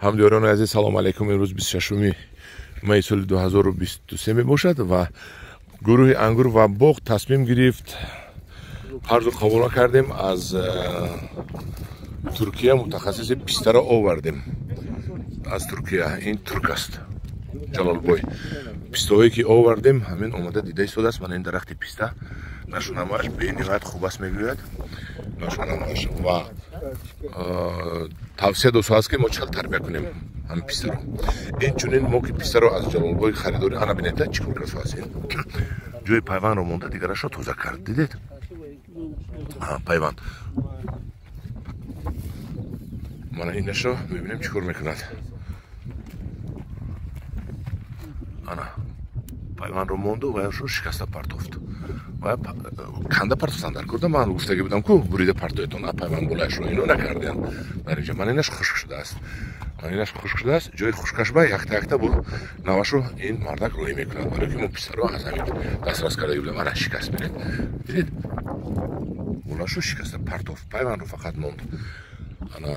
ҳамдиёрони азиз салом алайкум. имрӯз 26 майи соли 2023 мебошад ва гурӯҳи ангур ва боғ тасмим гирифт қарзу қабул кардем аз Туркия. мутахассиси пистаро овардем аз Туркия. ин турк аст ҷалолбой. пистаҳое ки овардем ҳамин омада дида истодааст. мана ин дарахти писта нашунамоаш бениҳоят хуб аст мегӯяд. нашунамоаш ва тавсия досааст ки мо чал тарбия кунем ҳамин пистаро. инчунин мо ки пистаро аз ҷалолбой харидорӣ ана бинеда чӣ кор красоаст. ин ҷои пайвандро монда дигарашро тоза кард. дидед пайванд. мана инашро мебинем чӣ кор мекунад. ана пайвандро монду ва яшро шикаста партофт. ва канда партофтан дар курда ман гуфтаги будам ку бурида партоетон а пайванд болаашро ино накардем дар инҷа. ман инаш хушк шудааст. ҷои хушкашба якта бо навашро ин мардак роҳӣ мекунад. вале ки мо писаро аз ҳамин дастрас кардаги будем. ана шикаст бинед. дидед болаашро шикаста партофт. пайвандро фақат монд. ана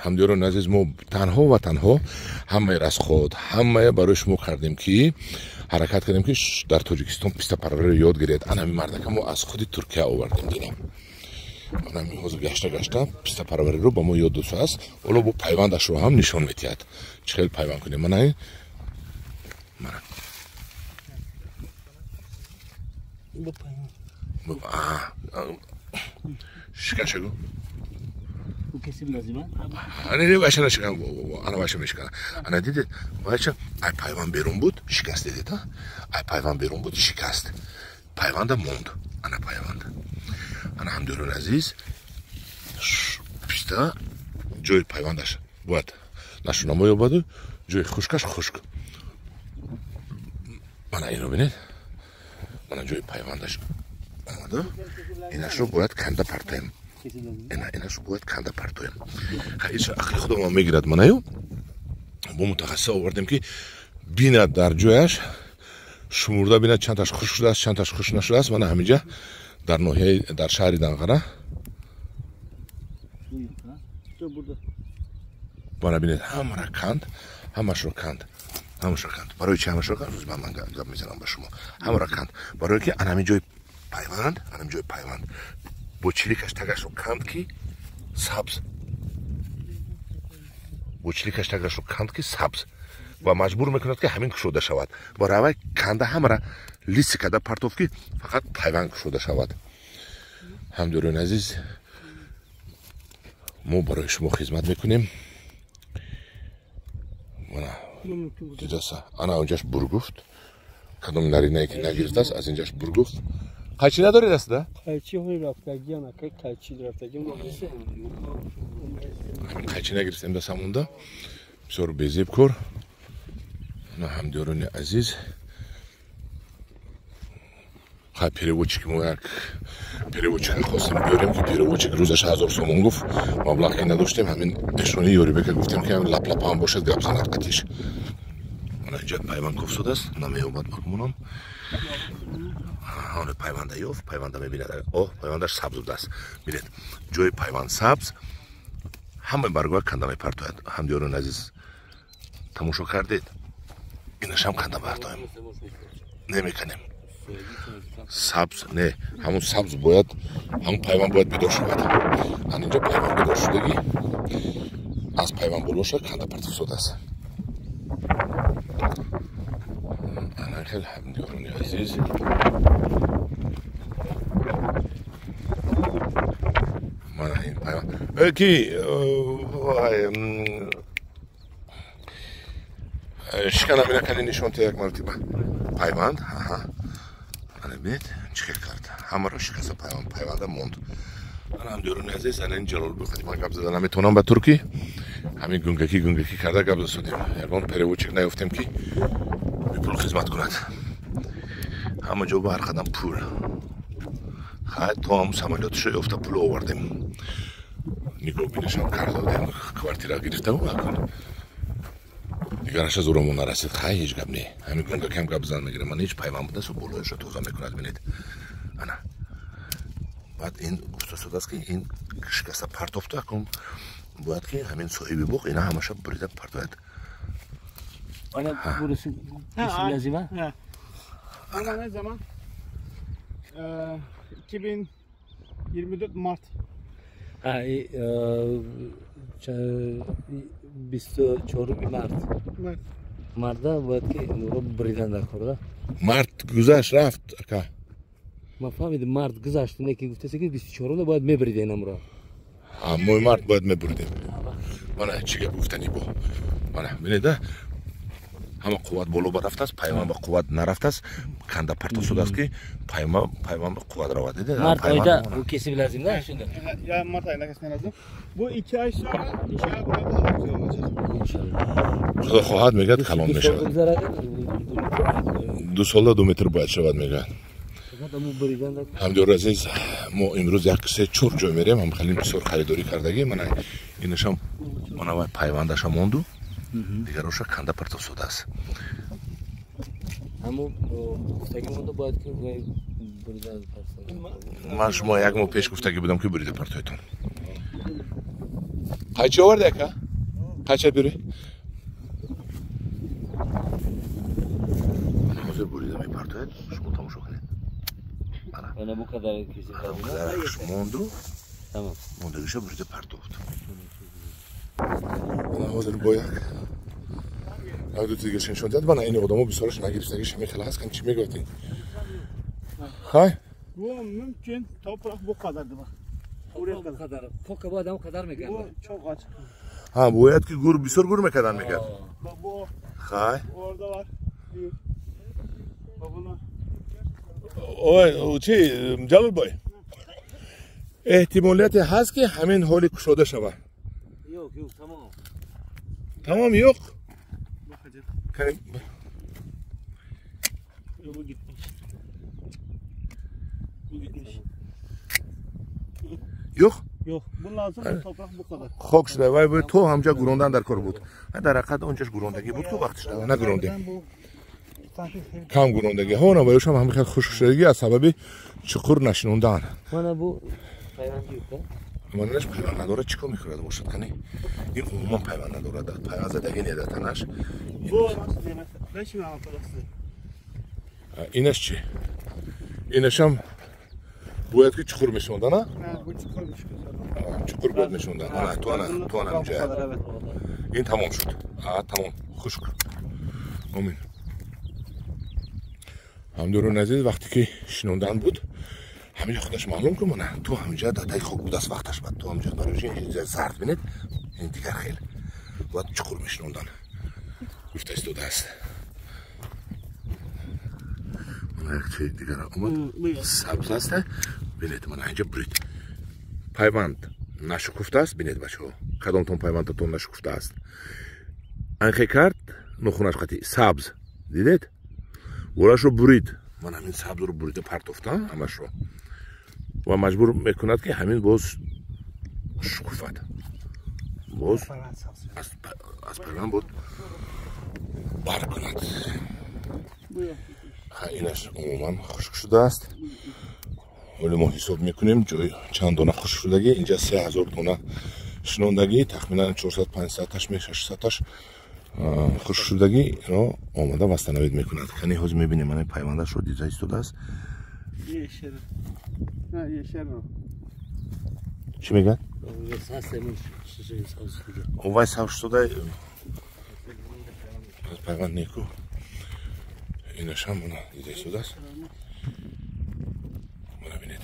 ҳамдиёрони азиз мо танҳо ва танҳо ҳамаи расход ҳамае барои шумо кардем ки ҳаракат кардем ки дар тоҷикистон писта парвариро ёд гиред. ана ҳамин мардака мо аз худи Туркия овардем. дидем ана ҳамин ҳозир гашта писта парвариро ба мо ёд додааст. ҳоло бо пайвандашро ҳам нишон медиҳад чӣ хел пайванд кунем. мана шикашагу ана ваша мешкана. ана дидед вача ай пайванд берун буд шикаст. дидед ай пайванд берун буд шикаст. пайванда монд. ана пайванд. ана ҳамдиёрони азиз писта ҷои пайвандаш бояд нашунамо ёбаду ҷои хушкаш хушк. мана инро бинед. мана ҷои пайвандаш омаду инашро бояд канда партоем. инашро бояд канда партоем. ҳаиша ақли худо ма мегирад. манаю бо мутахассиса овардем ки бинад дар ҷояш шумурда бинад чандташ хушк шудааст чандташ хушк нашудааст. мана ҳаминҷа дар ноҳияи дар шаҳри Данғара мана бинед ҳамаро канд. ҳамашро канд. барои чи ҳамашро канд? рӯз ман гап мезанам ба шумо. ҳамаро канд барое ки ана ҳамин ҷои пайванд бо чиликаш тагашро канд ки сабз. бо чиликаш тагашро канд ки сабз ва маҷбур мекунад ки ҳамин кушода шавад. баравай канда ҳамара лиси када партоф ки фақат пайванд кушода шавад. ҳамдиёрони азиз мо барои шумо хизмат мекунем. мана дидаса ана онҷаш бургуфт. кадом наринае ки нагирифтааст аз инҷаш бургуфт. қайчи надоред аста? Қайчиҳои рафтагиам ака қайчи рафтагиам қайчи нагирифтем даста монда. бисёр безеб кор. ана ҳамдиёрони азиз хай переводчик мо як переводчик хостем биёрем ки переводчик рӯзаш 1000 сомон гуфт. маблағ ки надоштем ҳамин эшони ёрибека гуфтем ки ҳамин лаплапам бошад гап занад қатиш. мана инҷа пайванд кофсодааст намеомад бакумонам. ҳон пайванда ёфт. пайванда мебинад. пайвандаш сабз будааст. бинед ҷои пайванд сабз ҳамаи баргоя канда мепартояд. ҳамдиёрони азиз тамошо кардед. инашам канда партоем немекунем. сабз не ҳамун сабз бояд ҳамун пайванд бояд бедор шавад. ан инҷа пайванд бедор шудагӣ аз пайванд болоша канда партофсодааст. ана хел ҳамдиёрони азиз мана ин пайванд ки шикана минакани нишонта як мартиба пайванд. ана бинед чӣ хел кард. ҳамаро шикаста пайванда монд. ана ҳамдиёрони азиз ана ин ҷалолбой қадима гап зада наметавонам ба туркӣ. ҳамин гунгакӣ карда гап засодем. ягон переводчик наёфтем ки бипул хизмат кунад. ҳама ҷо ба ҳар қадам пул. хай то ҳам самолёташо ёфта пул овардем. нигоҳбинашам кардодем. квартира гирифтам акун дигараша зӯрамо нарасид. хай ҳеҷ гап не. ҳамин гунгакам гап зада мегирам. ман ҳеҷ пайванд будааст болояшро тоза мекунад. бинед ана баъд ин гуфта шудааст ки ин шикаста партофта акун باید که همین صاحبی بوق اینا همش بریده پرتوید. Ana burası kesin lazım ha? He. Ama ne zaman? 2024 Mart. Ha, 24 Mart. Mart. Mart'da باید که رو بریدن در خورده. مرد گذشت رفت اکا. ما فهمیدم مرد گذشت نه که گفته که 24 باید میبریدن امرا. موی مرد باید میبریدیم. من چی گفتنی بو. من ببینید همه قوت بالا برفته است، پیمان به قوت نرفته است. کنده پرت شده است که پیمان به قوت رود دیده. Mart ayda bu kesim lazım da şimdi. Ya Mart ayında kesmen lazım. Bu 2 ay sonra inşallah burada daha güzel olacak. İnşallah. خدا خواهد میگه کلام میشه. 2 سال 2 متر باید شود میگه. همدور عزیز ما امروز یک سه چور جای میریم هم خیلی بسیار خریداری کردگی من اینشم من اول پیوندش موندو دیگه روش کنده پرت شده است. Ama گفتگی مونده باید که بریدن پرت. من شما یک ماه پیش گفتگی بودم که بریده پرتویتون. قیچی آورده که؟ قیچی بری؟ من حاضر بریده می پرتوید شما تماشا کنید. Bana bu kadar kesim lazım. Bu kadar موندو. Tamam. موندگیشه بریده پرتوید. من حاضر باید. دو دیگه شنشون داد bana این adamı bir soruş nagiristeki şimdi خلاص kan çime götü. Hay. Bu mümkün toprak bu kadardı bak. Bu kadar. Koka bu adam kadar mı geldi? Bu çok açık. Ha bu et ki gur bir sor gur mekadan mı geldi? Bak bu Hay. orada var. Bir. Bak bunlar. O Jalal boy. احتمالیت هست که همین حالی کشاده شود. Yok tamam. Tamam yok. Bakacağım. Bu gitmiş. Bu gitmiş. Yok. Yok. Bu lazım toprak bu kadar. خوک شده و تو همجا گروندن در کار بود. در حقیقت اونجاش گروندگی بود که وقتش نه گرونده. Ben bu sanki کم گروندگی ها نه وایش هم خیلی خشک شدگی از سبب چقور نشنوندن. Bana bu hayvancı yok da. منش پیوند نداره چیکار میکنه باشد کنی این عموما پیوند نداره پیوند زدگی نیدتنش bu nasıl demek? Ben şimdi anlatacağım size. اینش چی اینش هم باید که چقور میشوندن نه Ha bu çıkarmış güzel. چقور باید میشوندن نه تو نه Bu kadar evet. این تمام شد تمام خشک آمین هم دورون عزیز وقتی که شنوندن بود همینجا خودش معلوم که منه تو همینجا دادای خوب بود از وقتش بعد تو همینجا برای این زرد بینید این دیگر خیلی باید چقور میشنوندن گفته استوده است من یک چیز دیگر اومد سبز است بینید من اینجا برید پیوند نشکفته است بینید بچه ها کدامتون پیوندتون نشکفته است انخی کرد نخونش قطعی سبز دیدید ورش رو برید من همین سبز رو بریده پرتفتم همش رو و مجبور میکند که همین باز شکوفت باز از پیوند بود بر کند اینش عموما خشک شده است ولی ما حساب میکنیم جای چند دانه خشک شدگی اینجا 3000 دانه شنوندگی تخمینا 400-500 تاش 600 تاش خشک شدگی اینا آماده مستنوید میکند کنی حاضر میبینیم من پیوندش رو دیزا ایستاده است Yeşil. Ha yeşil o. چی میگن؟ Sağ وای ساوش شده از پیوند نیکو اینش هم اونا دیزا ایستاده است منو بینید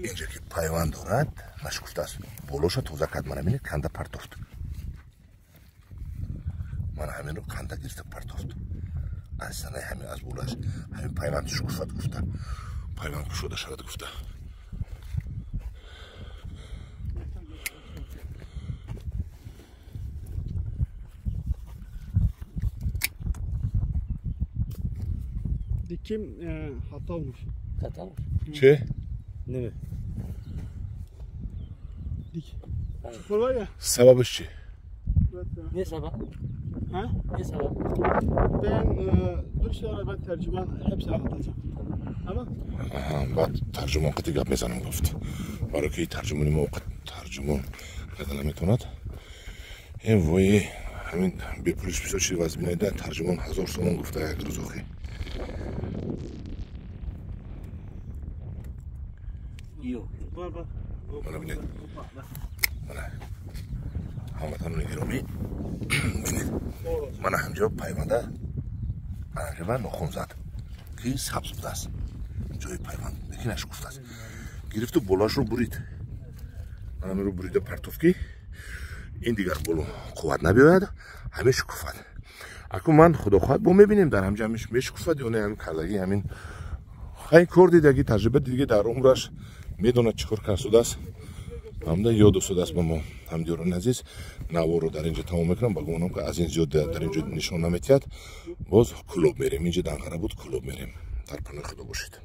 اینجا که پیوند دارد نشکفته است بولوش توزه کد منو بینید کنده پرتفت من همین رو کنده گرفته پرتفت اصلا همین از بولش همین پیوند شکفت گفته پیوند کشوده شود گفته Dikim hata olmuş. Hata mı? چه؟ Ne mi? Dik. Çukur var ya. سببش چی؟ Ne sabah? Ha? Ne sabah? Ben dur sonra ben tercüman hepsini anlatacağım. Tamam? بعد ترجمان قطعی گپ میزنم گفت برای که ترجمانی موقع ترجمان کردن نمیتوند این وای همین به پلیس بیشتر چیز واسه بینیده ترجمان 1000 سومون گفته یک روزوخی mana bine mana hammatamni giromi bine mana hamja payvanda anjaba noxunzad ki sabz budas joy payvand bekinash guftas giriftu bolashro burid mana mero burida partovki این دیگر بولو قوت نبیاید همه شکوفت اکنون من خدا خواهد با میبینیم در همجا همیش میشکوفت یا نه همین کردگی همین خیلی کار دیدگی تجربه دیگه در عمرش میدونه چیکار کرده است همدا یاد افتاده است با ما هم دیوران عزیز نوار رو در اینجا تمام میکنم با گمانم که از این زیاد در اینجا نشون نمیتید باز کلوب میریم اینجا دنقره بود کلوب میریم در پناه خدا باشید